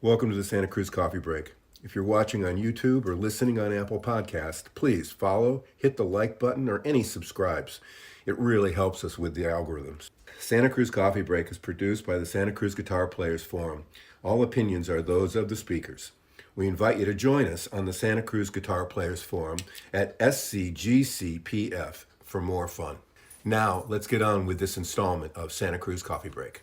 Welcome to the Santa Cruz Coffee Break. If you're watching on YouTube or listening on Apple Podcast, please follow, hit the like button, or any subscribes. It really helps us with the algorithms. Santa Cruz Coffee Break is produced by the Santa Cruz Guitar Players Forum. All opinions are those of the speakers. We invite you to join us on the Santa Cruz Guitar Players Forum at SCGCPF for more fun. Now, let's get on with this installment of Santa Cruz Coffee Break.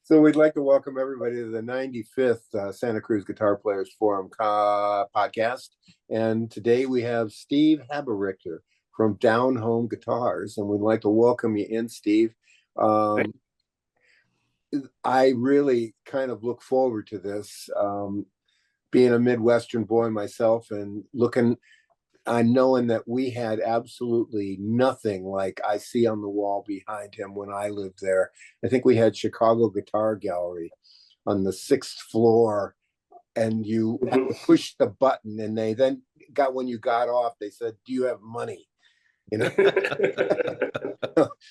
So we'd like to welcome everybody to the 95th Santa Cruz Guitar Players Forum podcast. And today we have Steve Haberichter from Down Home Guitars. And we'd like to welcome you in, Steve. I really kind of look forward to this, being a Midwestern boy myself and knowing that we had absolutely nothing like I see on the wall behind him when I lived there. I think we had Chicago Guitar Gallery on the 6th floor, and you pushed the button, and they then when you got off, they said, "Do you have money?" You know,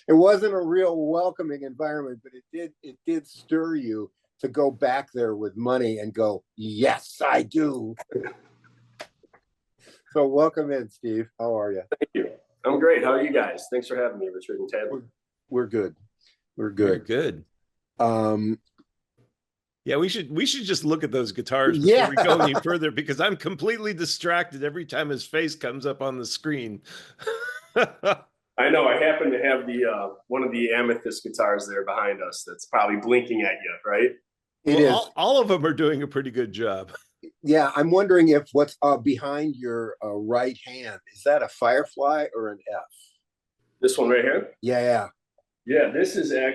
it wasn't a real welcoming environment, but it did stir you to go back there with money and go, "Yes, I do." So welcome in, Steve. How are you? Thank you. I'm great. How are you guys? Thanks for having me, Richard and Ted. We're good. We're Very good. good. Yeah, we should just look at those guitars before we go any further, because I'm completely distracted every time his face comes up on the screen. I know. I happen to have the one of the amethyst guitars there behind us that's probably blinking at you, right? It is. All of them are doing a pretty good job. Yeah, I'm wondering if what's behind your right hand, is that a Firefly or an F? This one right here? Yeah. Yeah, this is a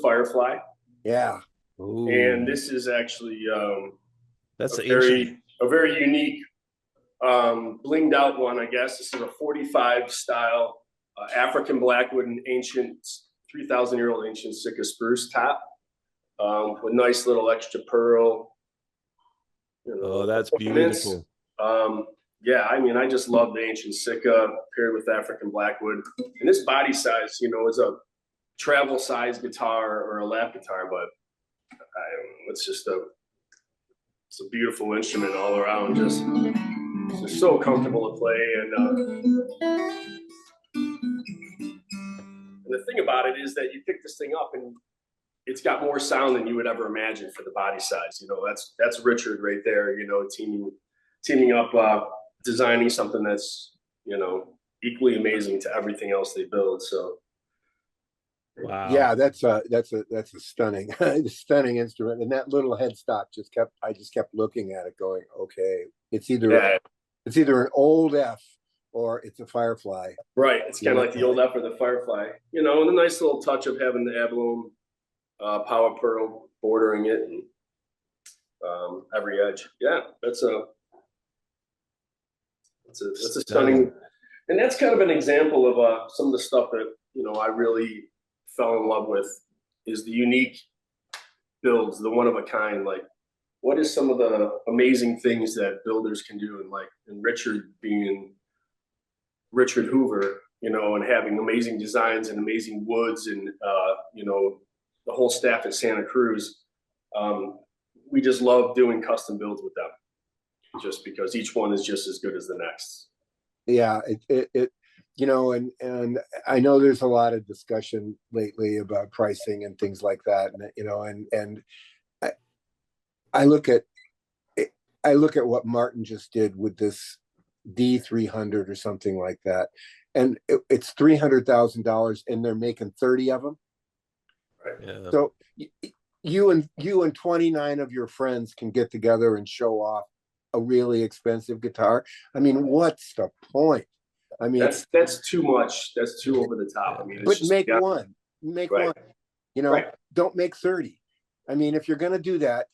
Firefly. Yeah. Ooh. And this is actually That's a very unique blinged out one, I guess. This is a 45 style African blackwood and ancient 3,000-year-old ancient Sitka spruce top with nice little extra pearl. Oh, that's beautiful. Yeah, I mean, I just love the ancient Sitka paired with African blackwood. And this body size, is a travel size guitar or a lap guitar, but it's a beautiful instrument all around. Just so comfortable to play. And the thing about it is that you pick this thing up and it's got more sound than you would ever imagine for the body size. That's Richard right there, teaming up, designing something that's, equally amazing to everything else they build. So. Wow. Yeah, that's a stunning, stunning instrument. And that little headstock I just kept looking at it going, okay, it's either an old F or it's a Firefly. Right. It's kind of like the old F or the Firefly, and a nice little touch of having the abalone power pearl bordering it and every edge. Yeah, that's a stunning, and that's kind of an example of some of the stuff that I really fell in love with is the unique builds, the one of a kind. Like, what is some of the amazing things that builders can do, and Richard being Richard Hoover, and having amazing designs and amazing woods and the whole staff at Santa Cruz, we just love doing custom builds with them, just because each one is just as good as the next. Yeah, and I know there's a lot of discussion lately about pricing and things like that, and I look at what Martin just did with this D300 or something like that, and it's $300,000, and they're making 30 of them. Yeah. So you and 29 of your friends can get together and show off a really expensive guitar. I mean, what's the point? I mean, that's too much. That's too over the top. I mean, but make one. Don't make 30. I mean, if you're going to do that,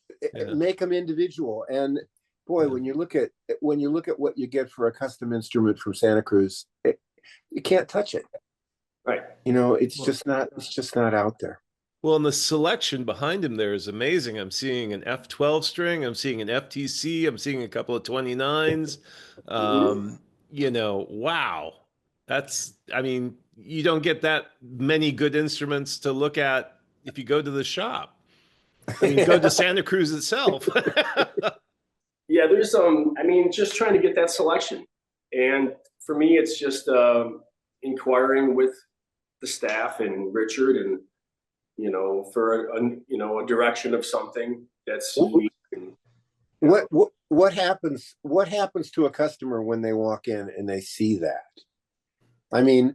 make them individual. And boy, when you look at what you get for a custom instrument from Santa Cruz, you can't touch it. Right. It's just not out there. Well, and the selection behind him there is amazing. I'm seeing an F12 string. I'm seeing an FTC. I'm seeing a couple of 29s. Wow. You don't get that many good instruments to look at if you go to the shop. I mean, go to Santa Cruz itself. Yeah, there's I mean, just trying to get that selection. And for me, it's just inquiring with the staff and Richard and, for a direction of something that's unique. And, what happens to a customer when they walk in and they see that? I mean,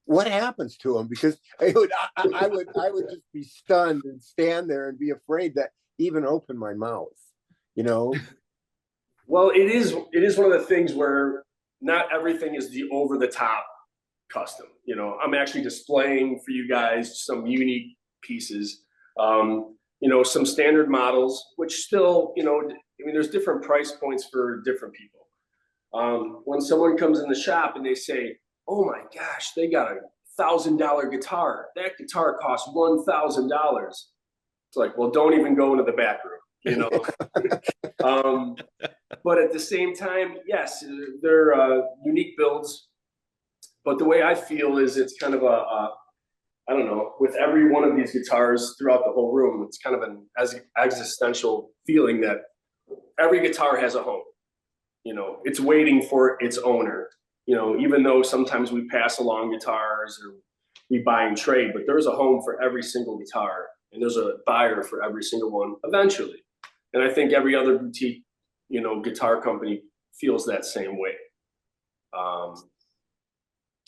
what happens to them? Because I would just be stunned and stand there and be afraid to even open my mouth, Well, it is one of the things where not everything is the over the top custom. I'm actually displaying for you guys some unique pieces. Some standard models, which still, there's different price points for different people. When someone comes in the shop and they say, "Oh my gosh, they got $1,000 guitar. That guitar costs $1,000." It's like, well, don't even go into the back room, But at the same time, yes, they're unique builds. But the way I feel is it's kind of I don't know, with every one of these guitars throughout the whole room, it's kind of an existential feeling that every guitar has a home. It's waiting for its owner. Even though sometimes we pass along guitars or we buy and trade, but there's a home for every single guitar, and there's a buyer for every single one eventually. And I think every other boutique, guitar company feels that same way.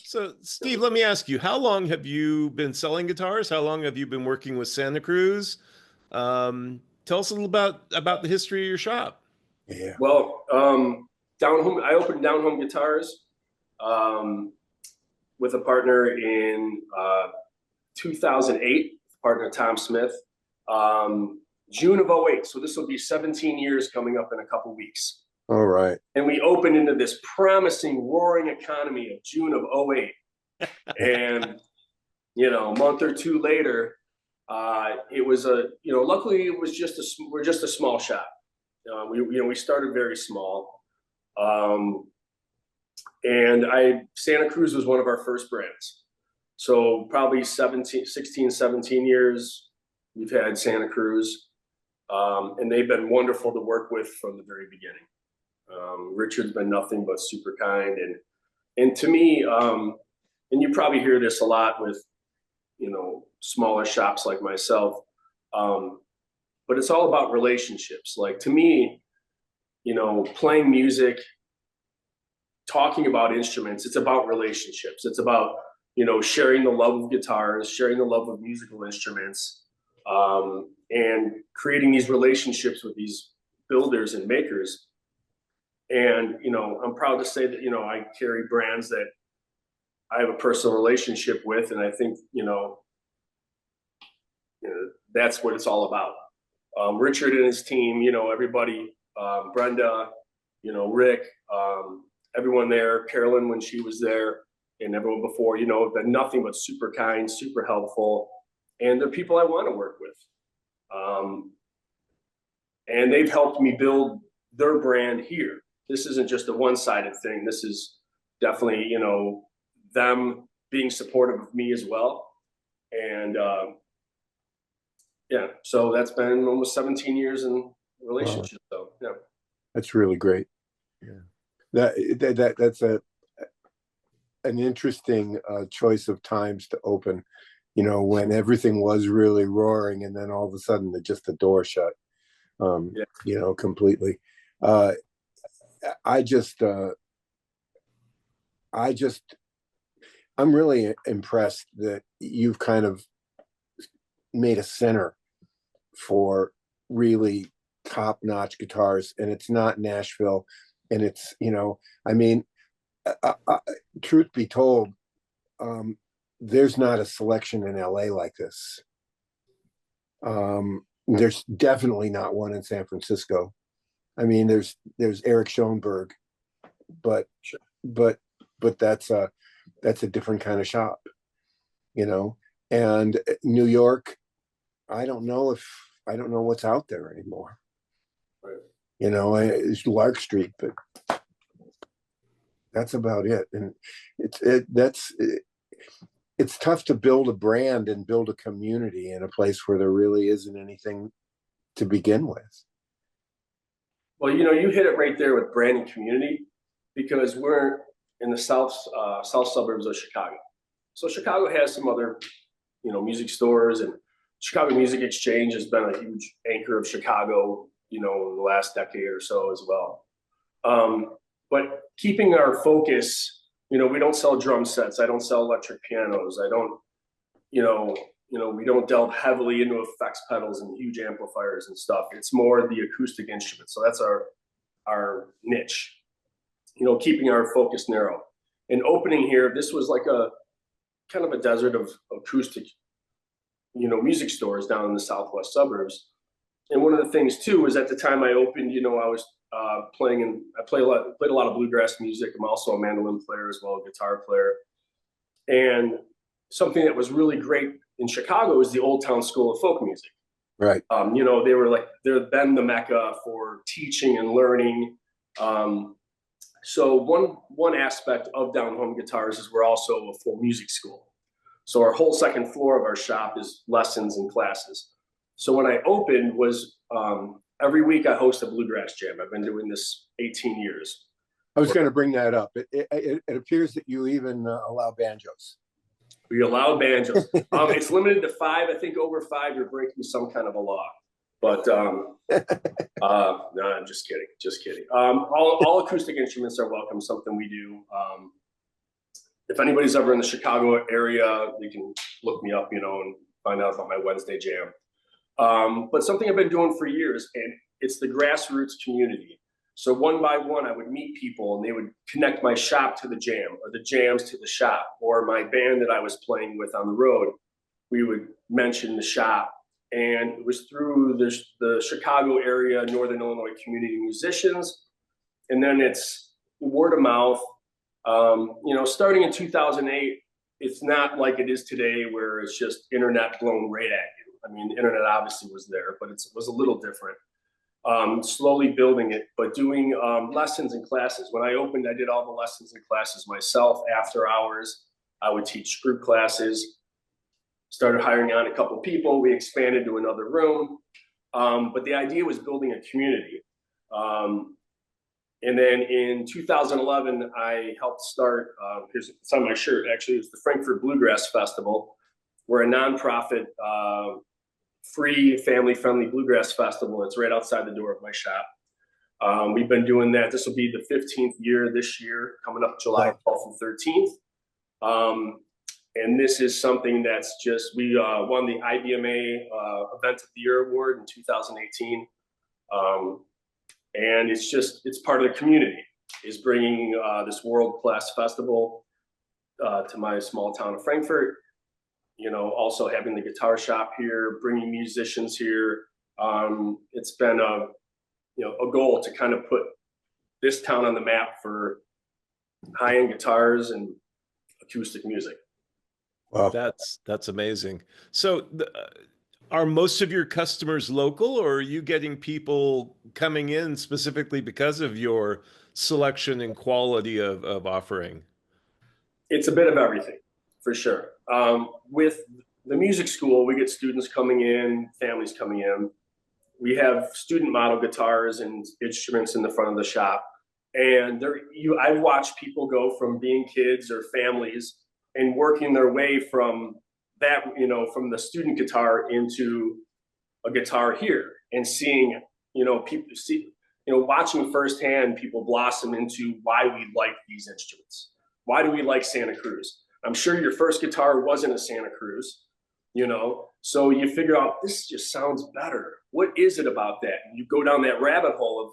So, Steve, let me ask you, how long have you been selling guitars? How long have you been working with Santa Cruz? Tell us a little about the history of your shop. Yeah. Well, Down Home, I opened Down Home Guitars with a partner in 2008, partner Tom Smith, June of 08. So this will be 17 years coming up in a couple weeks. All right. And we opened into this promising roaring economy of June of 08. And, a month or two later, it was luckily it was we're just a small shop. We started very small. And Santa Cruz was one of our first brands. So probably 16, 17 years we've had Santa Cruz. And they've been wonderful to work with from the very beginning. Richard's been nothing but super kind. And to me, and you probably hear this a lot with, smaller shops like myself, but it's all about relationships. Like to me, playing music, talking about instruments, it's about relationships. It's about, sharing the love of guitars, sharing the love of musical instruments, and creating these relationships with these builders and makers. And, I'm proud to say that, I carry brands that I have a personal relationship with. And I think, that's what it's all about. Richard and his team, everybody, Brenda, Rick, everyone there, Carolyn when she was there, and everyone before, have been nothing but super kind, super helpful. And they're people I want to work with. And they've helped me build their brand here. This isn't just a one-sided thing. This is definitely, them being supportive of me as well. And yeah, so that's been almost 17 years in relationship. So yeah, that's really great. Yeah, that's an interesting choice of times to open. When everything was really roaring, and then all of a sudden, the door shut. Completely. I'm really impressed that you've kind of made a center for really top-notch guitars, and it's not Nashville, and it's, truth be told, there's not a selection in LA like this. There's definitely not one in San Francisco. I mean, there's Eric Schoenberg, but that's a different kind of shop, and New York, I don't know what's out there anymore. Right. It's Lark Street, but that's about it. And it's tough to build a brand and build a community in a place where there really isn't anything to begin with. Well, you hit it right there with brand and community, because we're in the south suburbs of Chicago. So Chicago has some other, music stores, and Chicago Music Exchange has been a huge anchor of Chicago, in the last decade or so as well. But keeping our focus, we don't sell drum sets. I don't sell electric pianos. I don't, we don't delve heavily into effects pedals and huge amplifiers and stuff. It's more the acoustic instruments. So that's our niche, keeping our focus narrow. And opening here, this was like a kind of a desert of acoustic, music stores down in the southwest suburbs. And one of the things too was at the time I opened, I was played a lot of bluegrass music. I'm also a mandolin player as well, a guitar player. And something that was really great in Chicago is the Old Town School of Folk Music. Right. They're then the mecca for teaching and learning. So one aspect of Down Home Guitars is we're also a full music school. So our whole second floor of our shop is lessons and classes. So when I opened was every week I host a bluegrass jam. I've been doing this 18 years. I was going to bring that up. It appears that you even allow banjos. We allow banjos. It's limited to 5. I think over 5, you're breaking some kind of a law. But no, I'm just kidding. Just kidding. All acoustic instruments are welcome. Something we do. If anybody's ever in the Chicago area, you can look me up, and find out about my Wednesday jam. But something I've been doing for years, and it's the grassroots community. So one by one, I would meet people and they would connect my shop to the jam, or the jams to the shop, or my band that I was playing with on the road. We would mention the shop. And it was through the Chicago area, Northern Illinois community musicians. And then it's word of mouth. Starting in 2008, it's not like it is today where it's just internet blown right at you. I mean, the internet obviously was there, but it was a little different. Slowly building it, but doing lessons and classes. When I opened, I did all the lessons and classes myself. After hours, I would teach group classes. Started hiring on a couple of people. We expanded to another room. But the idea was building a community. And then in 2011, I helped start, it's on my shirt, actually, it was the Frankfort Bluegrass Festival. We're a nonprofit, free, family-friendly bluegrass festival. It's right outside the door of my shop. We've been doing that. This will be the 15th year this year, coming up July 12th and 13th. And this is something that's just, we won the IBMA Event of the Year Award in 2018. And it's part of the community, is bringing this world-class festival to my small town of Frankfort. Also having the guitar shop here, bringing musicians here. It's been a goal to kind of put this town on the map for high-end guitars and acoustic music. Wow. That's amazing. So are most of your customers local, or are you getting people coming in specifically because of your selection and quality of offering? It's a bit of everything, for sure. With the music school, we get students coming in, families coming in. We have student model guitars and instruments in the front of the shop. And I've watched people go from being kids or families and working their way from that, from the student guitar into a guitar here, and seeing, watching firsthand people blossom into why we like these instruments. Why do we like Santa Cruz? I'm sure your first guitar wasn't a Santa Cruz, so you figure out, this just sounds better. What is it about that? And you go down that rabbit hole of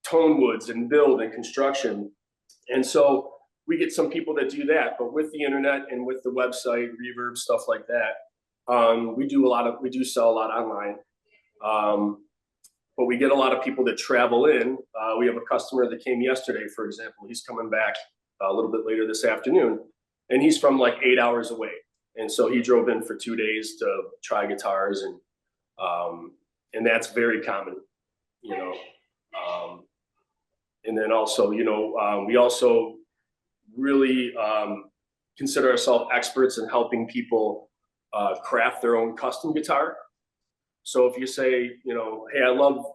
tone woods and build and construction. And so we get some people that do that, but with the internet and with the website, Reverb, stuff like that, we do sell a lot online. But we get a lot of people that travel in. We have a customer that came yesterday, for example. He's coming back a little bit later this afternoon, and he's from like 8 hours away. And so he drove in for 2 days to try guitars, and that's very common, and then also, we also really consider ourselves experts in helping people craft their own custom guitar. So if you say, you know, hey, I love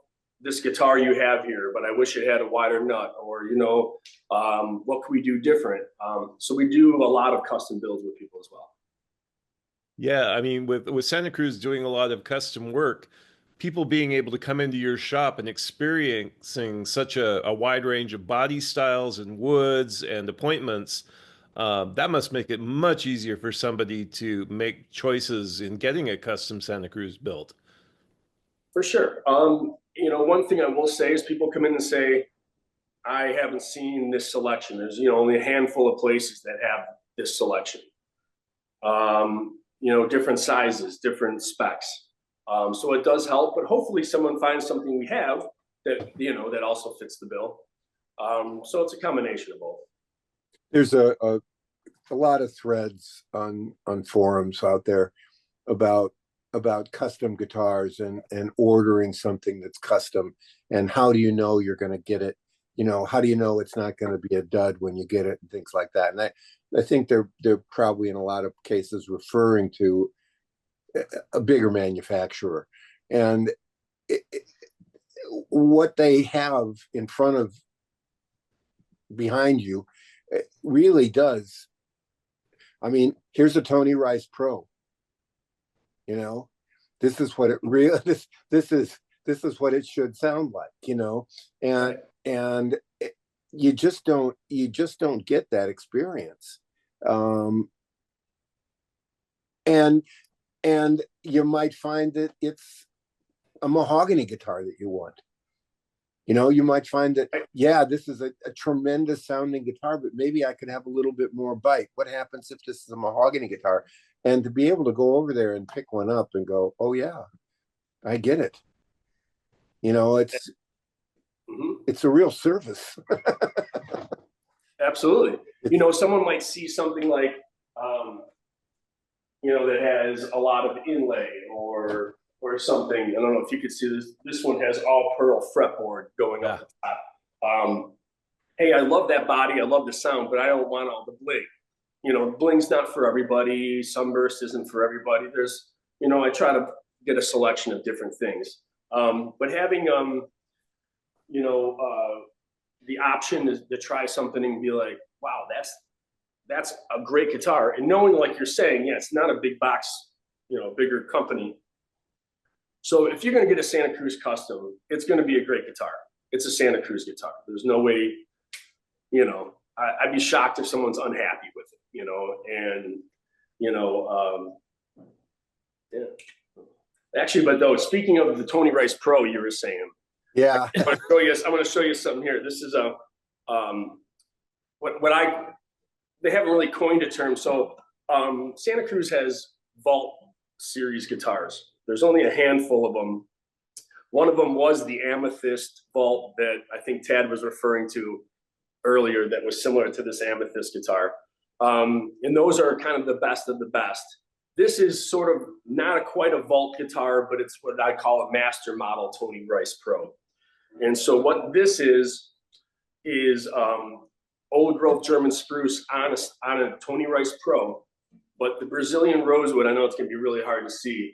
this guitar you have here, but I wish it had a wider nut, or, you know, what can we do different? So we do a lot of custom builds with people as well. Yeah, I mean, with Santa Cruz doing a lot of custom work, people being able to come into your shop and experiencing such a wide range of body styles and woods and appointments, that must make it much easier for somebody to make choices in getting a custom Santa Cruz built. For sure. You know, one thing I will say is people come in and say, I haven't seen this selection. There's, you know, only a handful of places that have this selection. You know, different sizes, different specs. So it does help, but hopefully someone finds something we have that, you know, that also fits the bill. So it's a combination of both. There's a lot of threads on forums out there about custom guitars and ordering something that's custom, and how do you know you're going to get it, you know, how do you know it's not going to be a dud when you get it, and things like that. And I think they're probably in a lot of cases referring to a bigger manufacturer, and what they have in front of behind you really does. I mean, here's a Tony Rice Pro. You know, this is what it really this is what it should sound like. You know, and you just don't get that experience. And you might find that it's a mahogany guitar that you want. You know, you might find that, yeah, this is a tremendous sounding guitar, but maybe I could have a little bit more bite. What happens if this is a mahogany guitar? And to be able to go over there and pick one up and go, oh yeah, I get it. You know, it's a real service. Absolutely. You know, someone might see something like, you know, that has a lot of inlay or something. I don't know if you could see this. This one has all pearl fretboard going up the top. Hey, I love that body. I love the sound, but I don't want all the bling. You know, bling's not for everybody. Sunburst isn't for everybody. There's, you know, I try to get a selection of different things. But having, you know, the option is to try something and be like, wow, that's a great guitar. And knowing, like you're saying, yeah, it's not a big box, you know, bigger company. So if you're going to get a Santa Cruz custom, it's going to be a great guitar. It's a Santa Cruz guitar. There's no way, you know, I'd be shocked if someone's unhappy with it, you know, and, you know, yeah. Actually, but though, speaking of the Tony Rice Pro, you were saying, Yeah. I'm going to show you something here. This is a, they haven't really coined a term. So Santa Cruz has Vault series guitars. There's only a handful of them. One of them was the Amethyst Vault that I think Tad was referring to earlier, that was similar to this Amethyst guitar. And those are kind of the best of the best. This is sort of not quite a Vault guitar, but it's what I call a master model Tony Rice Pro. And so what this is old growth German spruce on a Tony Rice Pro, but the Brazilian rosewood, I know it's going to be really hard to see.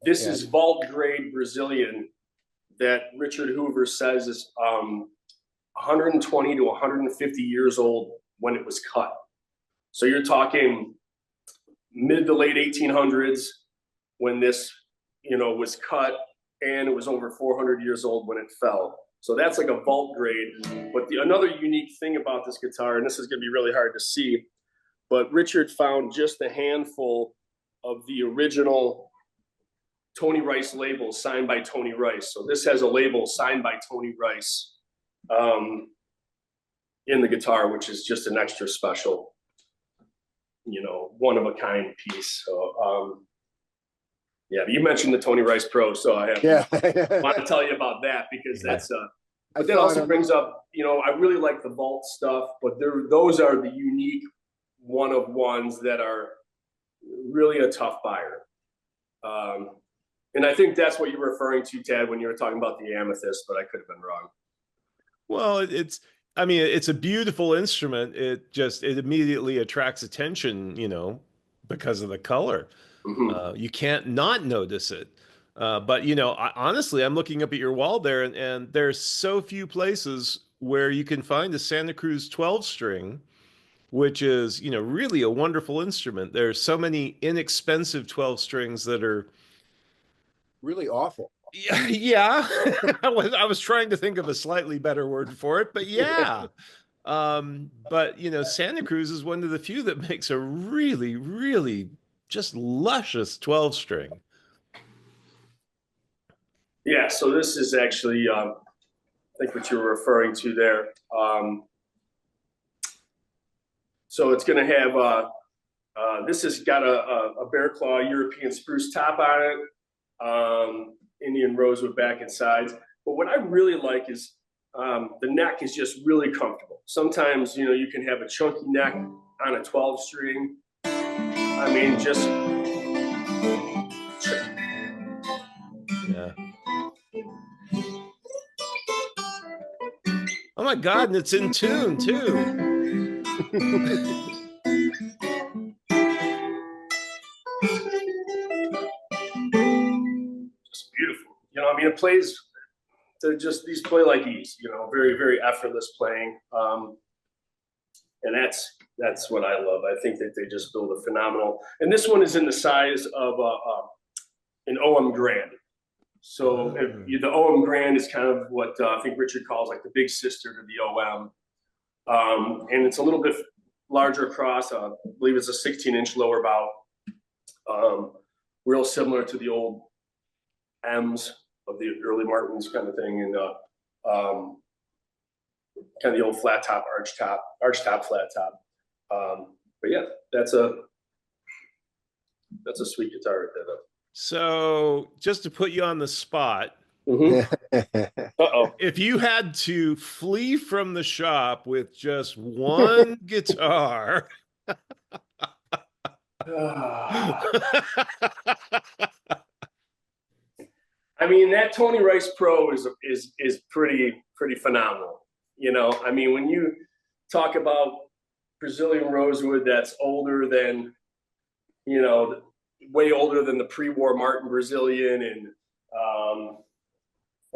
This is vault grade Brazilian that Richard Hoover says is 120 to 150 years old when it was cut. So you're talking mid to late 1800s when this, you know, was cut, and it was over 400 years old when it fell. So that's like a vault grade. But another unique thing about this guitar, and this is going to be really hard to see, but Richard found just a handful of the original Tony Rice labels signed by Tony Rice. So this has a label signed by Tony Rice in the guitar, which is just an extra special, you know, one of a kind piece. So yeah, you mentioned the Tony Rice Pro, so I want to tell you about that, because that's but that also brings up, you know, I really like the Vault stuff, but those are the unique one of ones that are really a tough buyer. And I think that's what you're referring to, Tad, when you were talking about the Amethyst, but I could have been wrong. Well, it's I mean, it's a beautiful instrument. It immediately attracts attention, because of the color. Mhm. You can't not notice it. But honestly, I'm looking up at your wall there, and there's so few places where you can find a Santa Cruz 12 string, which is, really a wonderful instrument. There's so many inexpensive 12 strings that are, Really awful. yeah. I was trying to think of a slightly better word for it, but yeah. But Santa Cruz is one of the few that makes a really, really just luscious 12 string. Yeah, so this is actually, I think what you were referring to there. So it's going to have, this has got a bear claw European spruce top on it, Indian rosewood back and sides. But what I really like is the neck is just really comfortable. Sometimes, you can have a chunky neck on a 12 string. I mean, just. Yeah. Oh my God, and it's in tune too. Just beautiful. I mean, it plays to just these play like ease, very, very effortless playing. And that's what I love. I think that they just build a phenomenal, and this one is in the size of an OM Grand. So the OM Grand is kind of what I think Richard calls like the big sister to the OM. And it's a little bit larger across, I believe it's a 16-inch lower bow. Real similar to the old M's of the early Martins kind of thing, and kind of the old flat top, arch top, flat top. But yeah, that's a sweet guitar right there, though. So just to put you on the spot, Uh-oh. if you had to flee from the shop with just one guitar, I mean, that Tony Rice Pro is pretty phenomenal. I mean, when you talk about Brazilian rosewood that's older than, way older than the pre-war Martin Brazilian, and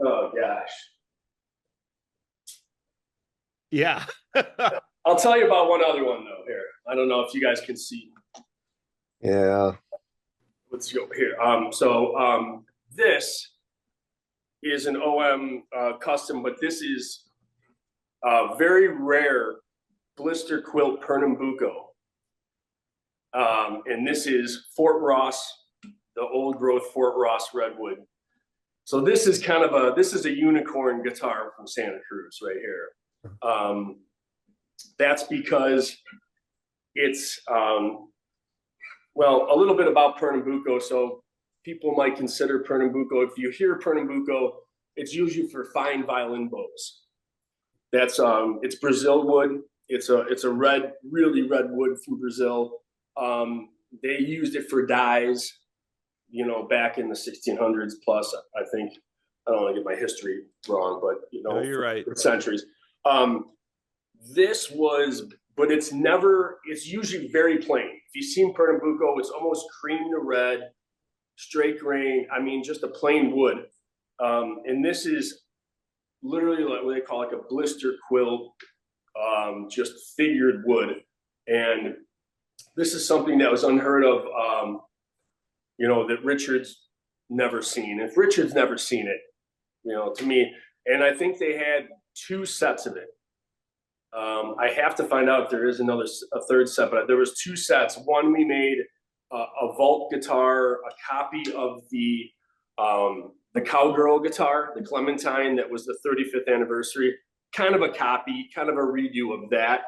oh gosh. yeah. I'll tell you about one other one though here. I don't know if you guys can see. Yeah. Let's go here. This is an OM custom, but this is very rare blister quilt Pernambuco. And this is Fort Ross, the old growth Fort Ross redwood. So this is this is a unicorn guitar from Santa Cruz right here. That's because it's, well, a little bit about Pernambuco. So people might consider Pernambuco, if you hear Pernambuco, it's usually for fine violin bows. That's, it's Brazil wood. It's a red, really red wood from Brazil. They used it for dyes, back in the 1600s plus, I think. I don't want to get my history wrong, but, No, you're right. For centuries. This was, but it's usually very plain. If you've seen Pernambuco, it's almost cream to red, straight grain. I mean, just a plain wood. And this is literally like what they call like a blister quilt, just figured wood. And this is something that was unheard of, that Richard's never seen. If Richard's never seen it, to me, and I think they had 2 sets of it. I have to find out if there is a third set, but there was 2 sets. One, we made a vault guitar, a copy of the Cowgirl guitar, the Clementine, that was the 35th anniversary, kind of a copy, kind of a redo of that.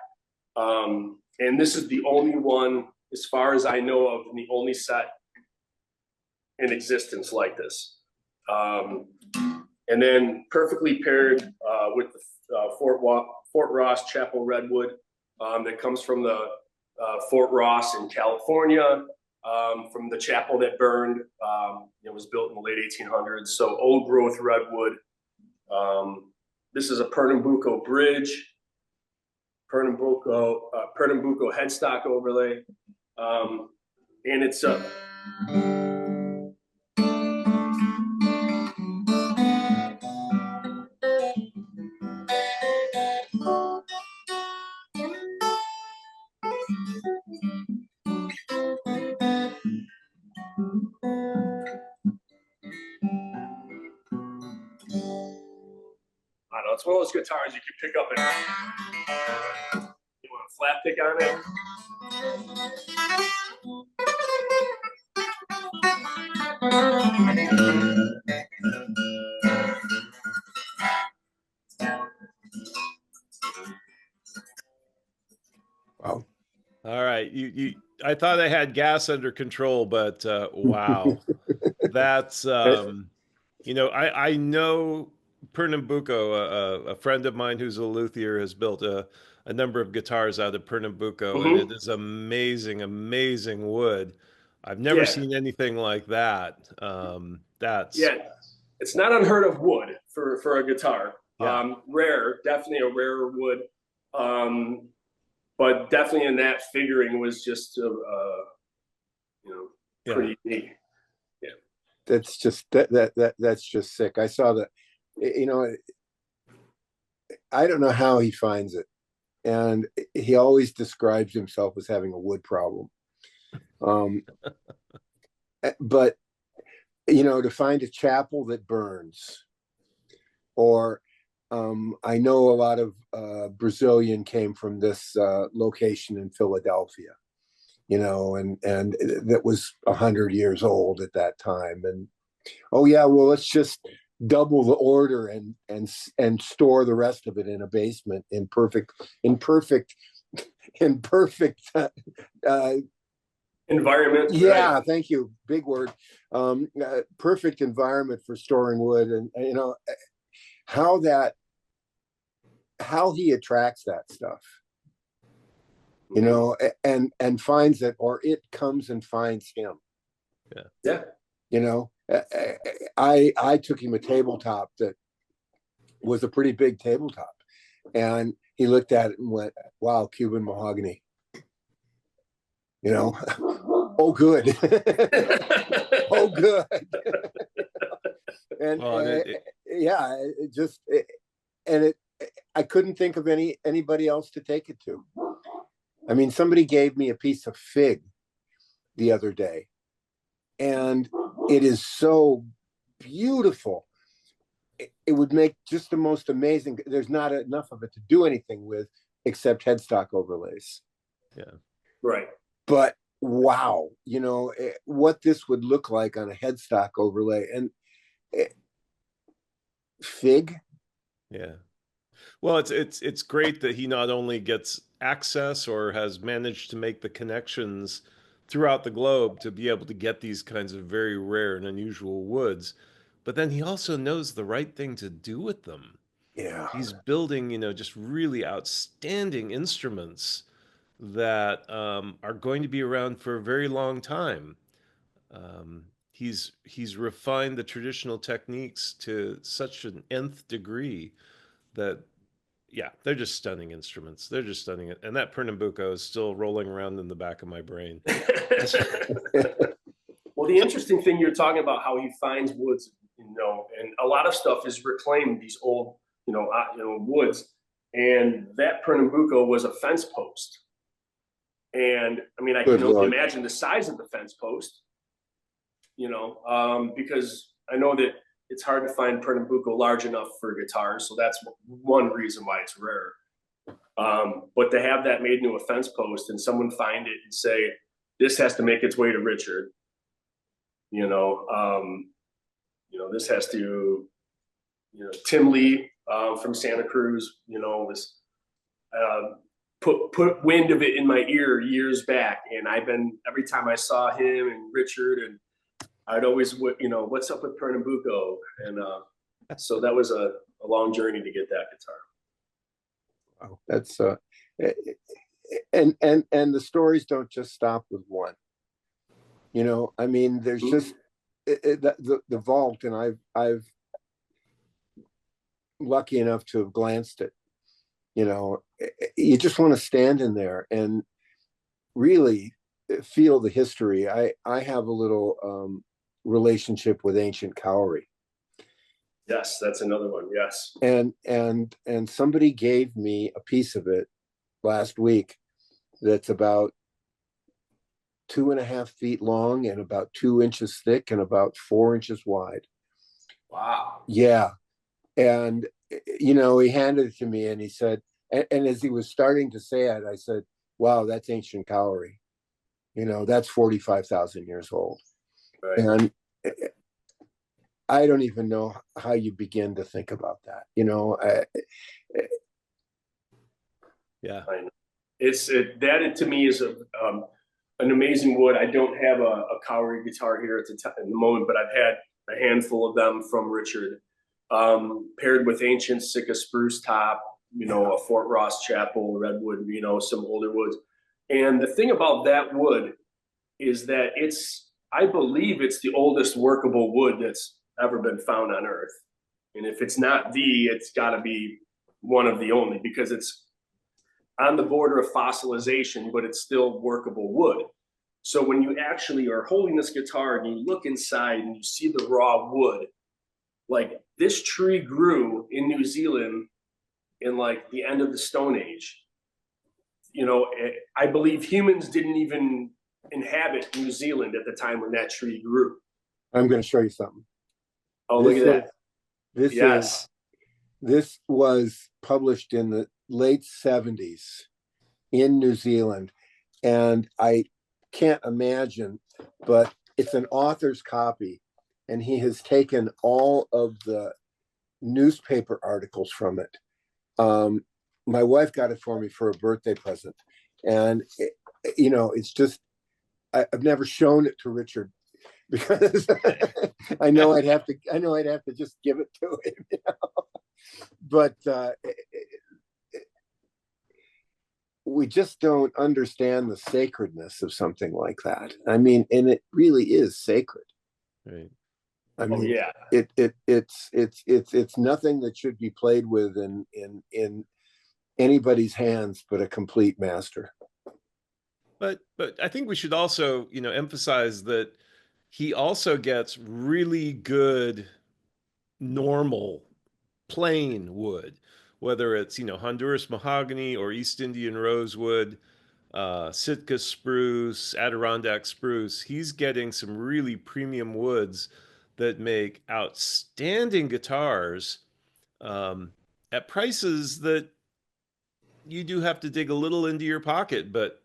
And this is the only one, as far as I know of, and the only set in existence like this. And then perfectly paired with the Fort Ross Chapel Redwood that comes from the Fort Ross in California, from the chapel that burned. It was built in the late 1800s, so old growth redwood. This is a Pernambuco bridge. Pernambuco headstock overlay. And it's I don't know, it's one of those guitars you can pick up and you want a flat pick on it. Wow. All right. I thought I had gas under control, but wow. That's, I know Pernambuco, a friend of mine who's a luthier has built a number of guitars out of Pernambuco, and it is amazing, amazing wood. I've never seen anything like that. It's not unheard of wood for a guitar. Yeah. Rare, definitely a rarer wood. But definitely in that figuring was just pretty neat. Yeah. That's just that's just sick. I saw that, I don't know how he finds it. And he always describes himself as having a wood problem. But to find a chapel that burns, or I know a lot of Brazilian came from this location in Philadelphia, and that was 100 years old at that time. And well, let's just double the order and store the rest of it in a basement in perfect environment. Yeah, right. Thank you. Big word. Perfect environment for storing wood, and how he attracts that stuff, and finds it, or it comes and finds him. Yeah. I took him a tabletop that was a pretty big tabletop, and he looked at it and went, "Wow, Cuban mahogany." Oh, good. Oh, good. And I couldn't think of anybody else to take it to. I mean, somebody gave me a piece of fig the other day, and it is so beautiful. It would make just the most amazing. There's not enough of it to do anything with except headstock overlays. Yeah. Right. But wow, what this would look like on a headstock overlay, and fig. Yeah. Well, it's great that he not only gets access or has managed to make the connections throughout the globe to be able to get these kinds of very rare and unusual woods, but then he also knows the right thing to do with them. Yeah. He's building, just really outstanding instruments that are going to be around for a very long time. He's refined the traditional techniques to such an nth degree that, they're just stunning instruments. They're just stunning. And that Pernambuco is still rolling around in the back of my brain. Well, the interesting thing you're talking about, how he finds woods, and a lot of stuff is reclaimed, these old, woods. And that Pernambuco was a fence post. And I mean, I can only imagine the size of the fence post, because I know that it's hard to find Pernambuco large enough for guitars. So that's one reason why it's rare. But to have that made into a fence post and someone find it and say, this has to make its way to Richard, this has to, Tim Lee from Santa Cruz, was put wind of it in my ear years back. And every time I saw him and Richard, and I'd always, what's up with Pernambuco? And so that was a long journey to get that guitar. Wow, that's and the stories don't just stop with one. I mean, there's just the vault, and I've lucky enough to have glanced it, You know, you just want to stand in there and really feel the history. I have a little relationship with ancient cowrie. Yes, that's another one. Yes. And somebody gave me a piece of it last week that's about 2.5 feet long and about 2 inches thick and about 4 inches wide. Wow. Yeah. And you know, he handed it to me and he said, and as he was starting to say it, I said, wow, that's ancient cowrie. You know, that's 45,000 years old. Right. And I don't even know how you begin to think about that. You know, Yeah. I know. That to me is an amazing wood. I don't have a Cowrie guitar here at the moment, but I've had a handful of them from Richard, paired with ancient Sitka spruce top, you know, a Fort Ross chapel redwood, you know, some older woods. And the thing about that wood is that I believe it's the oldest workable wood that's ever been found on Earth. And if it's not it's got to be one of the only, because it's on the border of fossilization, but it's still workable wood. So when you actually are holding this guitar and you look inside and you see the raw wood, like this tree grew in New Zealand in like the end of the Stone Age. You know, I believe humans didn't even inhabit New Zealand at the time when that tree grew. I'm going to show you something. Oh, look at that. This was published in the late 70s in New Zealand. And I can't imagine, but it's an author's copy. And he has taken all of the newspaper articles from it. My wife got it for me for a birthday present. And, you know, it's just, I've never shown it to Richard because I know I'd have to just give it to him, you know? But we just don't understand the sacredness of something like that. I mean, and it really is sacred. Right. I mean, yeah. It's nothing that should be played with in anybody's hands but a complete master. But I think we should also, you know, emphasize that he also gets really good normal plain wood, whether it's, you know, Honduras mahogany or East Indian rosewood, Sitka spruce, Adirondack spruce. He's getting some really premium woods that make outstanding guitars at prices that you do have to dig a little into your pocket, but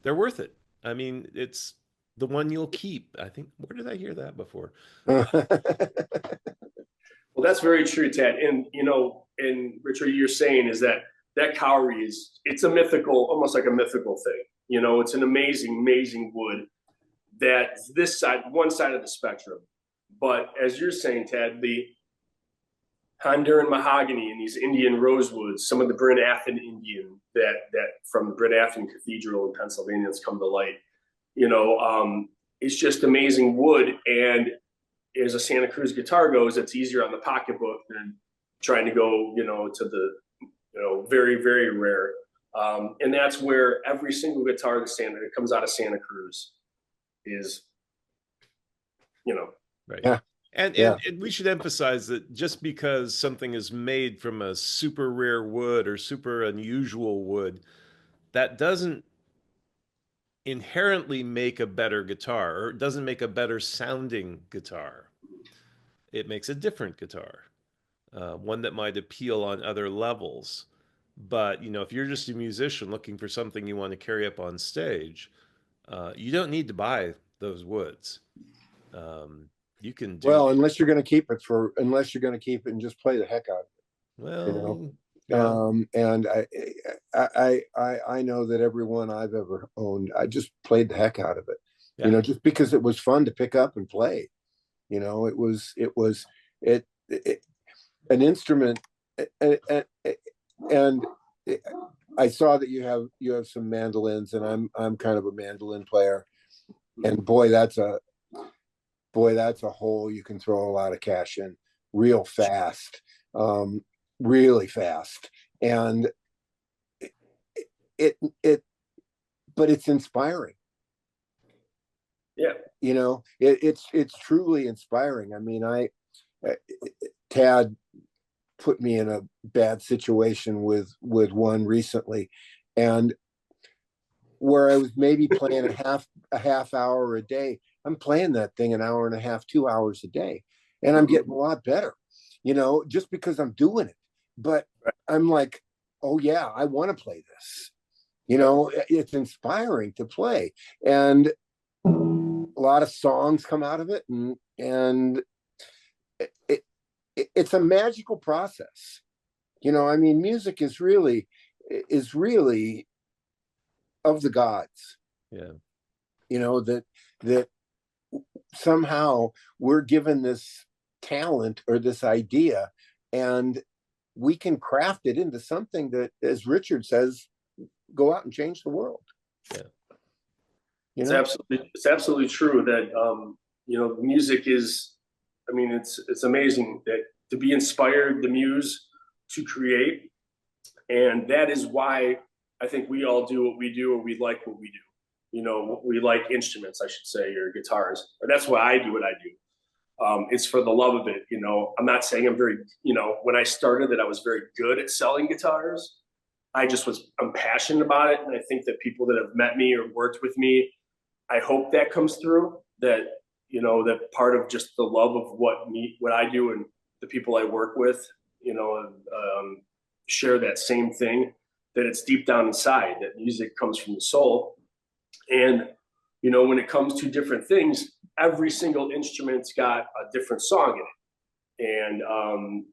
they're worth it. I mean, it's the one you'll keep. I think, where did I hear that before? Well, that's very true, Ted. And, you know, and Richard, you're saying is that cowrie it's a mythical, almost like a mythical thing. You know, it's an amazing, amazing wood that one side of the spectrum. But as you're saying, Ted, the Honduran mahogany and these Indian rosewoods, some of the Bryn Athyn Indian that from the Bryn Athyn Cathedral in Pennsylvania that's come to light, you know, it's just amazing wood. And as a Santa Cruz guitar goes, it's easier on the pocketbook than trying to go, you know, to the, you know, very, very rare. And that's where every single guitar that comes out of Santa Cruz is, you know. Right. Yeah. And we should emphasize that just because something is made from a super rare wood or super unusual wood, that doesn't inherently make a better guitar, or it doesn't make a better sounding guitar. It makes a different guitar, one that might appeal on other levels. But, you know, if you're just a musician looking for something you want to carry up on stage, you don't need to buy those woods. You can do well, unless you're going to keep it and just play the heck out of it. well. You know? Yeah. And I know that everyone I've ever owned, I just played the heck out of it. Yeah. You know, just because it was fun to pick up and play. You know, it was an instrument, and I saw that you have some mandolins, and I'm kind of a mandolin player, and boy, that's a hole you can throw a lot of cash in real fast, really fast. And it but it's inspiring. Yeah. You know, it's truly inspiring. I mean, Tad put me in a bad situation with one recently, and where I was maybe playing a half hour a day, I'm playing that thing an hour and a half, 2 hours a day, and I'm getting a lot better, you know, just because I'm doing it. But I'm like, oh yeah, I want to play this. You know, it's inspiring to play, and a lot of songs come out of it, and it's a magical process. You know, I mean, music is really of the gods. Yeah. You know, that somehow we're given this talent or this idea, and we can craft it into something that, as Richard says, go out and change the world. Yeah. You It's know? absolutely true that you know, music is, I mean, it's amazing that to be inspired, the muse, to create. And that is why I think we all do what we do, or we like what we do. You know, we like instruments, I should say, or guitars. Or that's why I do what I do. It's for the love of it. You know, I'm not saying I'm very, you know, when I started that I was very good at selling guitars. I'm passionate about it. And I think that people that have met me or worked with me, I hope that comes through, that, you know, that part of just the love of what I do and the people I work with, you know, share that same thing, that it's deep down inside, that music comes from the soul. And, you know, when it comes to different things, every single instrument's got a different song in it. And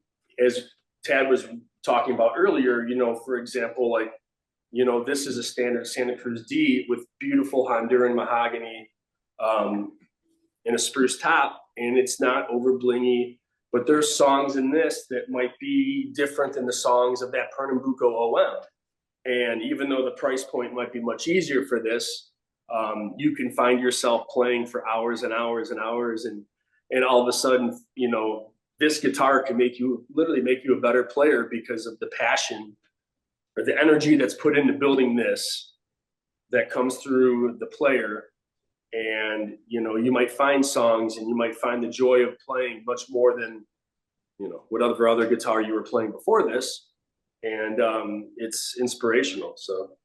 as Tad was talking about earlier, you know, for example, like, you know, this is a standard Santa Cruz D with beautiful Honduran mahogany and a spruce top, and it's over blingy, but there's songs in this that might be different than the songs of that Pernambuco OM. And even though the price point might be much easier for this, you can find yourself playing for hours and hours and hours, and all of a sudden, you know, this guitar can literally make you a better player because of the passion or the energy that's put into building this, that comes through the player. And, you know, you might find songs and you might find the joy of playing much more than, you know, whatever other guitar you were playing before this. And it's inspirational. So,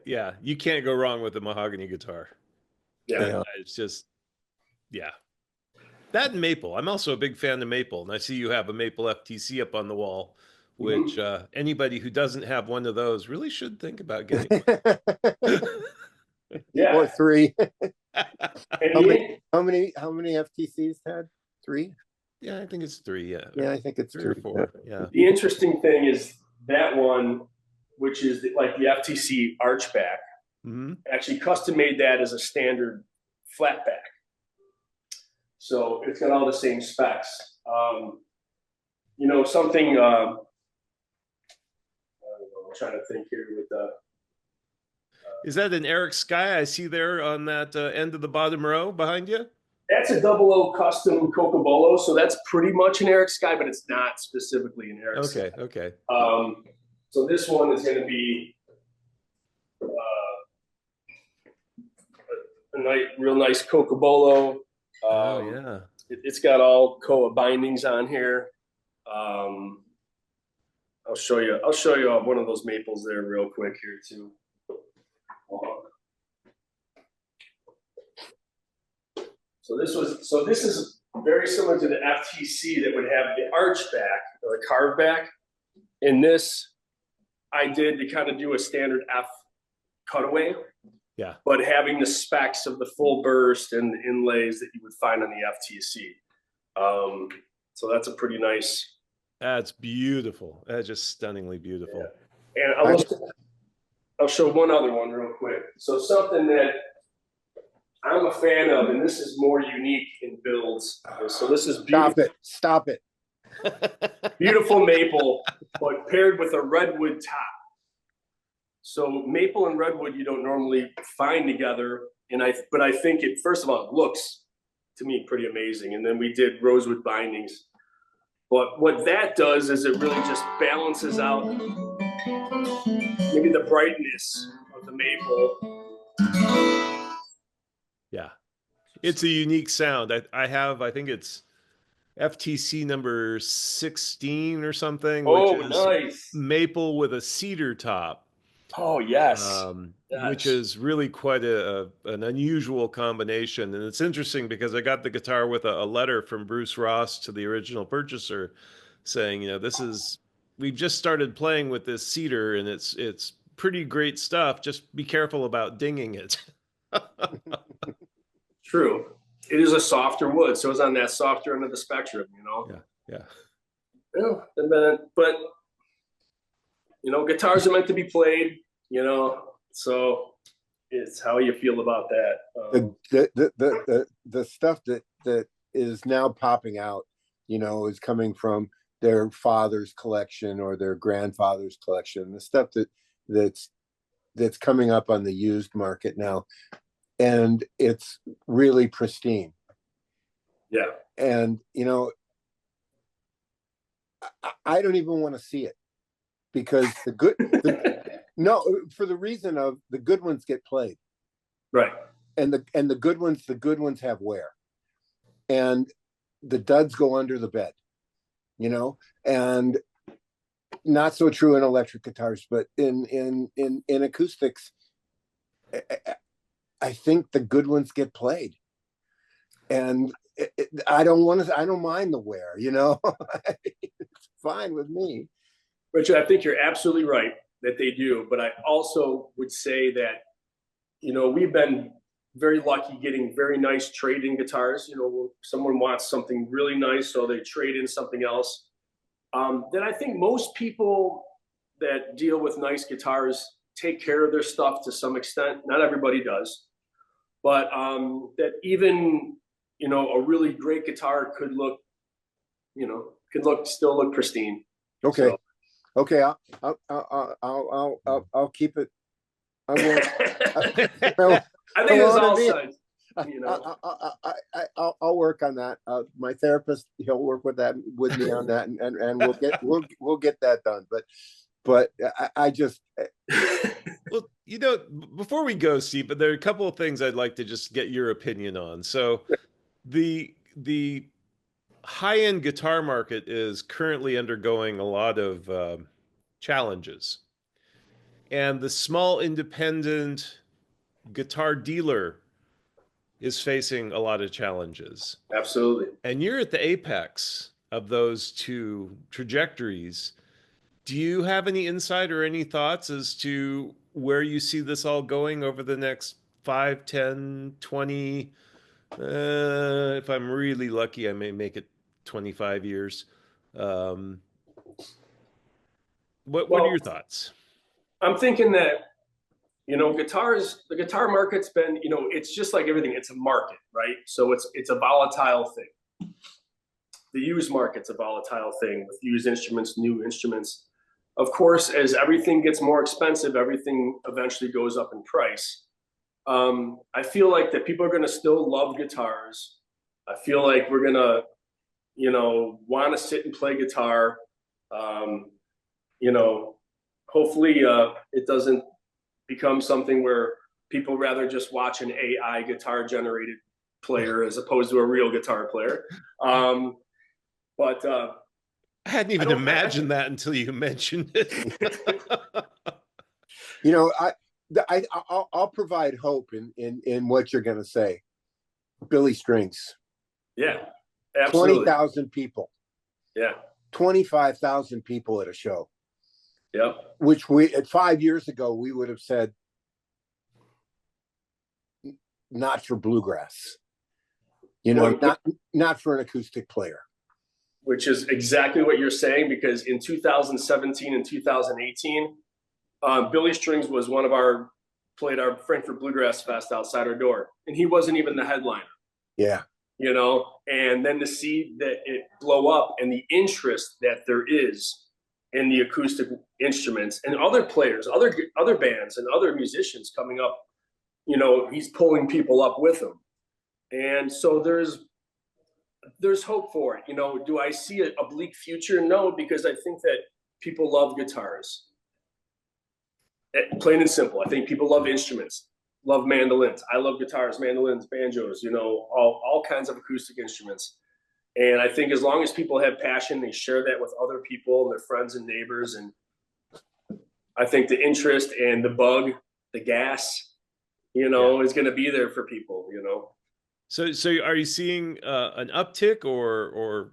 Yeah, you can't go wrong with a mahogany guitar. yeah. It's just, yeah. That and maple. I'm also a big fan of maple, and I see you have a maple FTC up on the wall, which anybody who doesn't have one of those really should think about getting one. Yeah. Or 3. And How many FTCs had? 3? Yeah, I think it's 3. Yeah. Yeah, I think it's 3 or 3. 4. Yeah. the interesting thing is that one, which is like the FTC archback, actually custom made that as a standard flat back. So it's got all the same specs. You know, something, I don't know, I'm trying to think here with the. Is that an Eric Sky I see there on that end of the bottom row behind you? That's a 00 custom Cocobolo, so that's pretty much an Eric Sky, but it's not specifically an Eric Sky. Okay. So this one is going to be a real nice Cocobolo. Oh yeah. It's got all Koa bindings on here. I'll show you one of those maples there real quick here too. So this is very similar to the FTC that would have the arch back or the carved back. In this, I did to kind of do a standard F cutaway. Yeah. But having the specs of the full burst and the inlays that you would find on the FTC. So that's a pretty nice. That's beautiful. That's just stunningly beautiful. Yeah. And I'll show one other one real quick. So something that I'm a fan of, and this is more unique in builds. So this is beautiful. Stop it. Beautiful maple, but paired with a redwood top. So maple and redwood you don't normally find together, but I think it, first of all, it looks to me pretty amazing. And then we did rosewood bindings. But what that does is it really just balances out maybe the brightness of the maple. Yeah. It's a unique sound. I think it's FTC number 16 or something, Oh, which is nice. maple with a cedar top. Oh, yes. Which Yes. is really quite an unusual combination. And it's interesting because I got the guitar with a letter from Bruce Ross to the original purchaser saying, we've just started playing with this cedar and it's pretty great stuff. Just be careful about dinging it. True. It is a softer wood, so it's on that softer end of the spectrum, Yeah. Yeah, but guitars are meant to be played, so it's how you feel about that. The stuff that is now popping out, is coming from their father's collection or their grandfather's collection. The stuff that's coming up on the used market now, and it's really pristine. Yeah. And I don't even want to see it, because no, for the reason of the good ones get played, right? And the good ones have wear, and the duds go under the bed, and not so true in electric guitars, but in acoustics, I think the good ones get played, and I don't mind the wear, it's fine with me. Richard, I think you're absolutely right that they do, but I also would say that, we've been very lucky getting very nice trade-in guitars. Someone wants something really nice, so they trade in something else. Then I think most people that deal with nice guitars take care of their stuff to some extent. Not everybody does, but that even, a really great guitar could still look pristine. Okay. So. Okay. I'll keep it. I won't. I think it's all sides. I'll work on that. My therapist, he'll work with me on that, and we'll get that done. But I just. Well, before we go, Steve, but there are a couple of things I'd like to just get your opinion on. So the high-end guitar market is currently undergoing a lot of challenges. And the small independent guitar dealer is facing a lot of challenges. Absolutely. And you're at the apex of those two trajectories. Do you have any insight or any thoughts as to where you see this all going over the next 5, 10, 20? If I'm really lucky, I may make it 25 years. What are your thoughts? I'm thinking that, the guitar market's been, it's just like everything. It's a market, right? So it's a volatile thing. The used market's a volatile thing with used instruments, new instruments. Of course, as everything gets more expensive, everything eventually goes up in price. I feel like that people are going to still love guitars. I feel like we're going to, want to sit and play guitar. Hopefully it doesn't become something where people rather just watch an AI guitar generated player as opposed to a real guitar player. But I hadn't even imagined that until you mentioned it. I'll provide hope in what you're going to say. Billy Strings. Yeah, absolutely. 20,000 people. Yeah. 25,000 people at a show. Yep. Which at 5 years ago, we would have said, not for bluegrass, not for an acoustic player. Which is exactly what you're saying, because in 2017 and 2018, Billy Strings was played our Frankfort Bluegrass Fest outside our door, and he wasn't even the headliner. Yeah. And then to see that it blow up and the interest that there is in the acoustic instruments and other players, other bands and other musicians coming up, he's pulling people up with him. And so there's hope for it. You know, do I see a bleak future? No, because I think that people love guitars. Plain and simple. I think people love instruments, love mandolins. I love guitars, mandolins, banjos, you know, all kinds of acoustic instruments. And I think as long as people have passion, they share that with other people and their friends and neighbors. And I think the interest and the bug, the gas, you know, is going to be there for people, you know. So are you seeing an uptick, or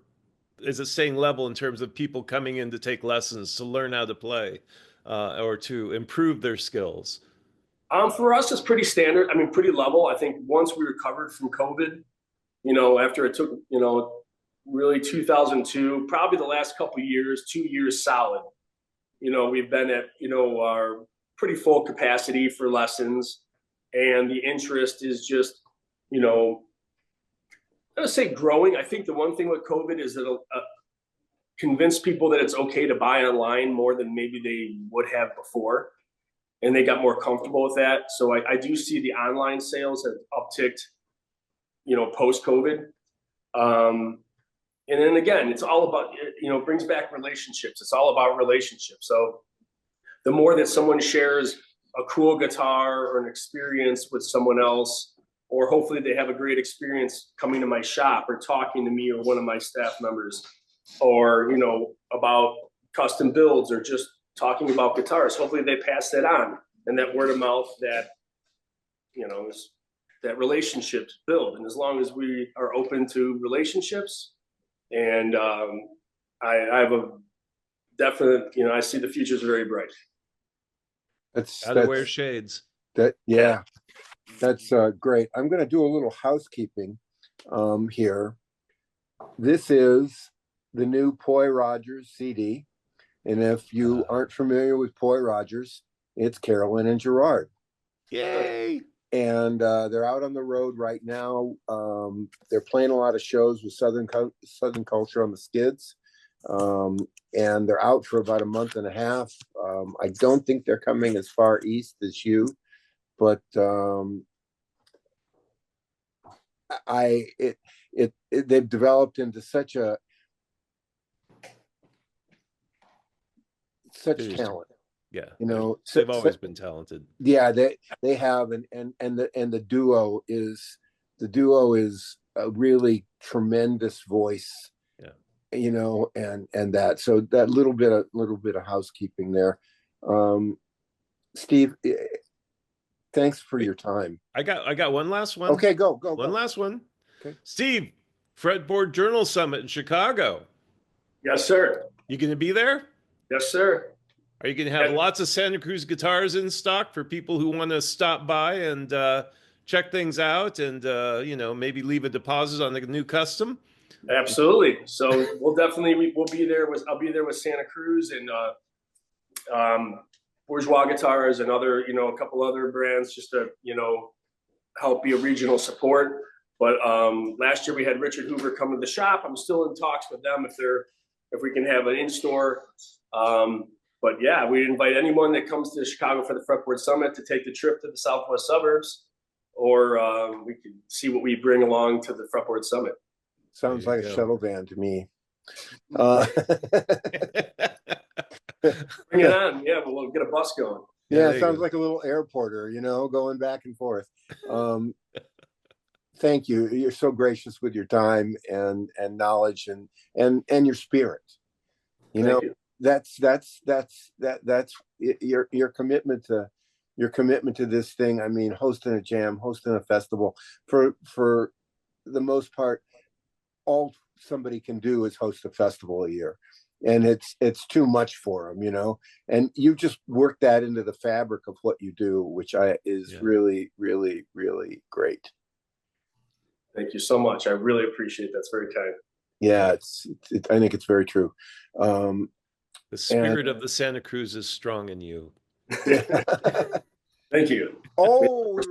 is it staying level in terms of people coming in to take lessons, to learn how to play, or to improve their skills? For us, it's pretty standard. I mean, pretty level. I think once we recovered from COVID, you know, after it took, you know, really 2002, probably the last couple of years, 2 years solid, you know, we've been at, you know, our pretty full capacity for lessons. And the interest is just, you know, I would say growing. I think the one thing with COVID is that it'll convince people that it's okay to buy online more than maybe they would have before. And they got more comfortable with that. So I do see the online sales have upticked, you know, post-COVID. And then again, it's all about, you know, brings back relationships. It's all about relationships. So the more that someone shares a cool guitar or an experience with someone else, or hopefully they have a great experience coming to my shop or talking to me or one of my staff members, or, you know, about custom builds or just talking about guitars, hopefully they pass that on, and that word of mouth, that, you know, that relationships build. And as long as we are open to relationships, and I have a definite, you know, I see the future is very bright. How to wear shades. Yeah, that's great. I'm going to do a little housekeeping here. This is the new Poy Rogers CD. And if you aren't familiar with Poy Rogers, it's Carolyn and Gerard. Yay! And they're out on the road right now. They're playing a lot of shows with Southern Culture on the Skids. And they're out for about a month and a half. I don't think they're coming as far east as you, but they've developed into such talent. Yeah, you know, they've always been talented. Yeah, they have, and the duo is a really tremendous voice. Yeah, you know, and that, so that little bit of housekeeping there. Steve, thanks for your time. I got one last one. Okay, go. One last one. Okay, Steve, Fretboard Journal Summit in Chicago. Yes, sir. You going to be there? Yes, sir. Are you going to have lots of Santa Cruz guitars in stock for people who want to stop by and check things out, and you know, maybe leave a deposit on the new custom? Absolutely. So we'll be there I'll be there with Santa Cruz and Bourgeois Guitars and other, you know, a couple other brands, just to, you know, help be a regional support. But last year we had Richard Hoover come to the shop. I'm still in talks with them if we can have an in-store. But yeah, we invite anyone that comes to Chicago for the Fretboard Summit to take the trip to the Southwest suburbs, or we can see what we bring along to the Fretboard Summit. Sounds like a shuttle van to me. Bring it on. Yeah, we'll get a bus going. Yeah, it sounds like a little airporter, you know, going back and forth. Thank you. You're so gracious with your time and knowledge and your spirit. Thank you. That's your commitment to this thing. I mean, hosting a jam, hosting a festival, for the most part, all somebody can do is host a festival a year, and it's too much for them, you know. And you just work that into the fabric of what you do, which is really, really, really great. Thank you so much. I really appreciate that. It's very kind. Yeah, I think it's very true. The spirit of the Santa Cruz is strong in you. Thank you. Oh,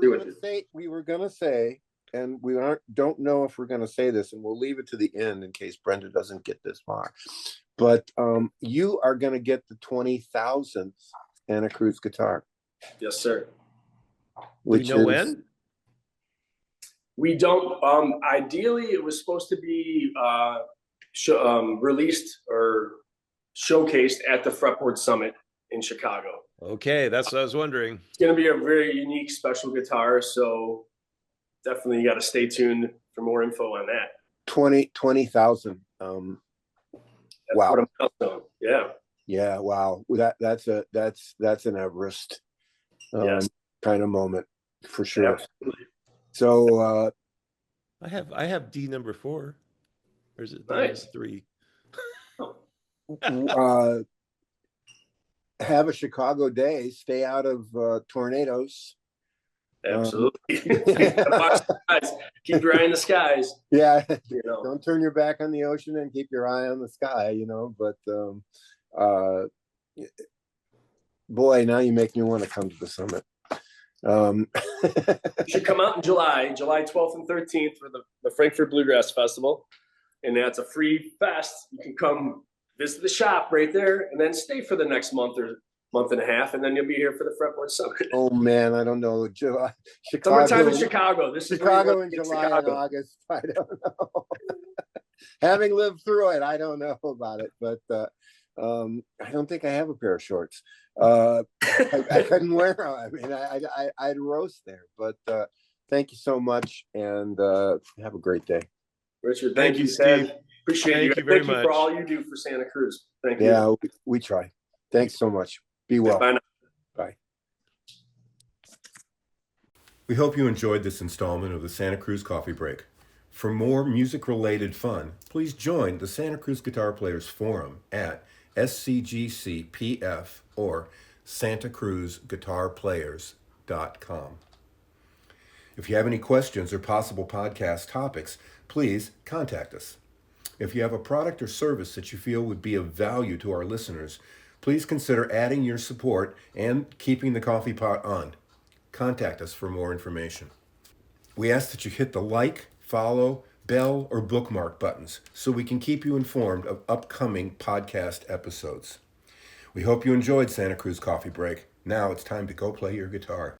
we were gonna say, and we don't know if we're gonna say this, and we'll leave it to the end in case Brenda doesn't get this far. But you are gonna get the 20,000th Santa Cruz guitar. Yes, sir. Do you know when? We don't. Ideally, it was supposed to be released or showcased at the Fretboard Summit in Chicago. Okay, that's what I was wondering. It's going to be a very unique, special guitar. So definitely you got to stay tuned for more info on that. 20,000. That's Wow. what I'm telling. Yeah. Yeah. Wow. That's an Everest Yes. kind of moment for sure. Absolutely. So I have D number 4. Or is it Nice. 3? have a Chicago day. Stay out of tornadoes. Absolutely. Watch the skies. Keep your eye in the skies. Yeah. You know. Don't turn your back on the ocean and keep your eye on the sky, you know, but boy, now you make me want to come to the summit. You should come out in July 12th and 13th for the Frankfort Bluegrass Festival. And that's a free fest. You can come visit the shop right there and then stay for the next month or month and a half. And then you'll be here for the Fretboard Summit. Oh man, I don't know. Chicago, Summertime in Chicago. This is Chicago in July and August. I don't know. Having lived through it, I don't know about it, but I don't think I have a pair of shorts. I couldn't wear them. I mean, I'd roast there. But thank you so much, and have a great day. Richard, Thank you, Ted. Steve. Appreciate Thank you very Thank you much. for all you do for Santa Cruz. Thank you. Yeah, we try. Thanks so much. Be well. Bye now. Bye. We hope you enjoyed this installment of the Santa Cruz Coffee Break. For more music-related fun, please join the Santa Cruz Guitar Players Forum at SCGCPF or santacruzguitarplayers.com. If you have any questions or possible podcast topics, please contact us. If you have a product or service that you feel would be of value to our listeners, please consider adding your support and keeping the coffee pot on. Contact us for more information. We ask that you hit the like, follow, bell, or bookmark buttons so we can keep you informed of upcoming podcast episodes. We hope you enjoyed Santa Cruz Coffee Break. Now it's time to go play your guitar.